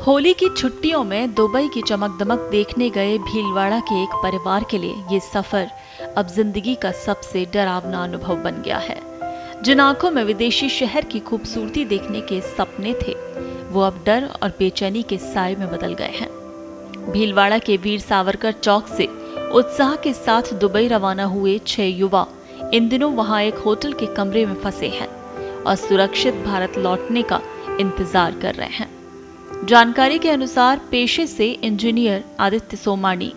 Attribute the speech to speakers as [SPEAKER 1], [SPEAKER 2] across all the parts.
[SPEAKER 1] होली की छुट्टियों में दुबई की चमक दमक देखने गए भीलवाड़ा के एक परिवार के लिए ये सफर अब जिंदगी का सबसे डरावना अनुभव बन गया है। जिन आंखों में विदेशी शहर की खूबसूरती देखने के सपने थे, वो अब डर और बेचैनी के साए में बदल गए हैं। भीलवाड़ा के वीर सावरकर चौक से उत्साह के साथ दुबई रवाना हुए 6 युवा इन दिनों वहां एक होटल के कमरे में फंसे हैं और सुरक्षित भारत लौटने का इंतजार कर रहे हैं। जानकारी के अनुसार पेशे से इंजीनियर आदित्य सोमानी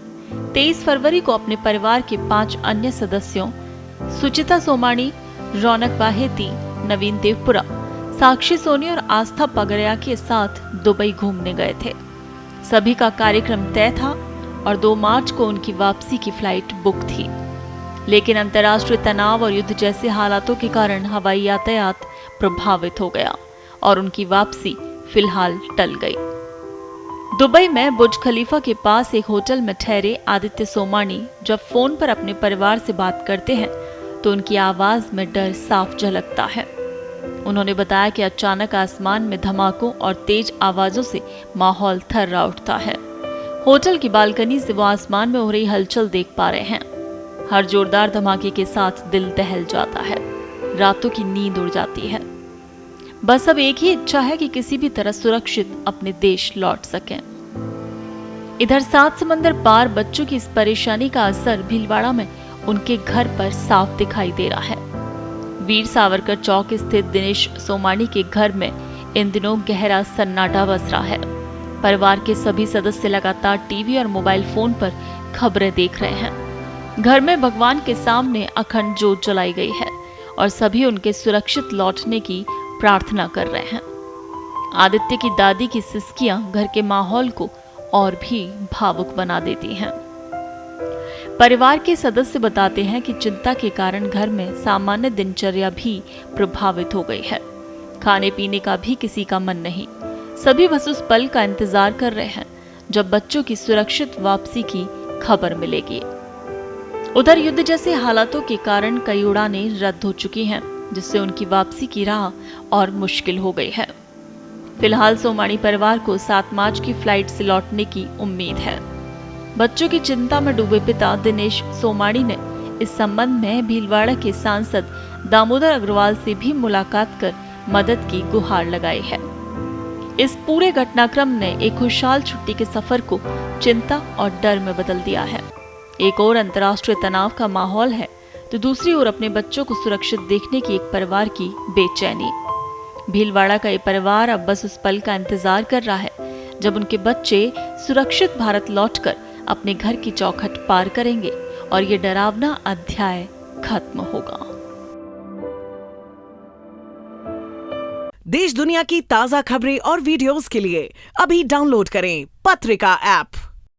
[SPEAKER 1] 23 फरवरी को अपने परिवार के 5 अन्य सदस्यों सुचिता सोमानी, रौनक बाहेती, नवीन देवपुरा, साक्षी सोनी और आस्था पगरिया के साथ दुबई घूमने गए थे। सभी का कार्यक्रम तय था और 2 मार्च को उनकी वापसी की फ्लाइट बुक थी, लेकिन अंतर्राष्ट्रीय तनाव और युद्ध जैसे हालातों के कारण हवाई यातायात प्रभावित हो गया और उनकी वापसी फिलहाल टल गई। दुबई में बुर्ज खलीफा के पास एक होटल में ठहरे आदित्य सोमानी जब फोन पर अपने परिवार से बात करते हैं तो उनकी आवाज में डर साफ झलकता है। उन्होंने बताया कि अचानक आसमान में धमाकों और तेज आवाजों से माहौल थर्रा उठता है। होटल की बालकनी से वो आसमान में हो रही हलचल देख पा रहे हैं। हर जोरदार धमाके के साथ दिल दहल जाता है, रातों की नींद उड़ जाती है। बस अब एक ही इच्छा है कि किसी भी तरह सुरक्षित अपने देश लौट सकें। इधर 7 समंदर पार बच्चों की इस परेशानी का असर भीलवाड़ा में उनके घर पर साफ दिखाई दे रहा है। वीर सावरकर चौक स्थित दिनेश सोमानी के घर में इन दिनों गहरा सन्नाटा बस रहा है। परिवार के सभी सदस्य लगातार टीवी और मोबाइल फोन पर खबरें देख रहे हैं। घर में भगवान के सामने अखंड जोत जलाई गई है और सभी उनके सुरक्षित लौटने की प्रार्थना कर रहे हैं। आदित्य की दादी की सिसकियां घर के माहौल को और भी भावुक बना देती हैं। परिवार के सदस्य बताते हैं कि चिंता के कारण घर में सामान्य दिनचर्या भी प्रभावित हो गई है। खाने पीने का भी किसी का मन नहीं। सभी बस उस पल का इंतजार कर रहे हैं जब बच्चों की सुरक्षित वापसी की खबर मिलेगी। उधर युद्ध जैसे हालातों के कारण कई उड़ानें रद्द हो चुकी हैं, जिससे उनकी वापसी की राह और मुश्किल हो गई है। फिलहाल सोमानी परिवार को 7 मार्च की फ्लाइट से लौटने की उम्मीद है। बच्चों की चिंता में डूबे पिता दिनेश सोमानी ने इस संबंध में भीलवाड़ा के सांसद दामोदर अग्रवाल से भी मुलाकात कर मदद की गुहार लगाई है। इस पूरे घटनाक्रम ने एक खुशहाल छुट्टी के सफर को चिंता और डर में बदल दिया है। एक और अंतर्राष्ट्रीय तनाव का माहौल है तो दूसरी ओर अपने बच्चों को सुरक्षित देखने की एक परिवार की बेचैनी। भीलवाड़ा का ये परिवार अब बस उस पल का इंतजार कर रहा है जब उनके बच्चे सुरक्षित भारत लौटकर अपने घर की चौखट पार करेंगे और ये डरावना अध्याय खत्म होगा।
[SPEAKER 2] देश दुनिया की ताजा खबरें और वीडियोस के लिए अभी डाउनलोड करें पत्रिका ऐप।